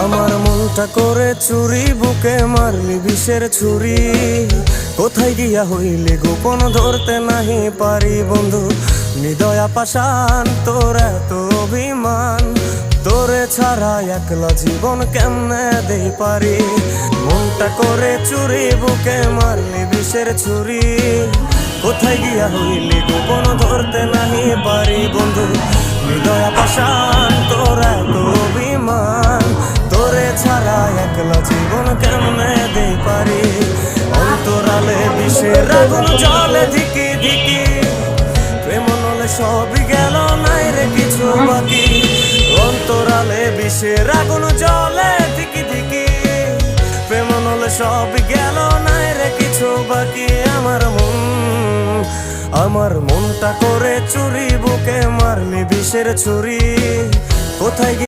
আমার মনটা করে চুরি, বুকে মারলি বিষের ছুরি। কোথায় গিয়া হইলি গোপন ধরতে নাহি পারি বন্ধু। হৃদয়া পাষাণ তোর এত অভিমান, তোরে ছাড়া একলা জীবন কেমনে দেই পারি। মনটা করে চুরি, বুকে মারলি বিষের ছুরি। কোথায় গিয়া হইলি গোপন ধরতে নাহি পারি বন্ধু। হৃদয়া পাষাণ তোর এত অভিমান, তোরে ছাড়া একলা জীবন কেমনে দেই পারি। অন্তরালে বিষের আগুন জ্বলে ধিকি ধিকি, প্রেম নলে সবই গেল নাই রে কিছু বাকি। অন্তরালে বিষের আগুন জ্বলে ধিকি ধিকি, প্রেম নলে সবই গেল নাই রে কিছু বাকি। আমার মনটা করে চুরি, বুকে মারলি বিষের ছুরি। কোথায়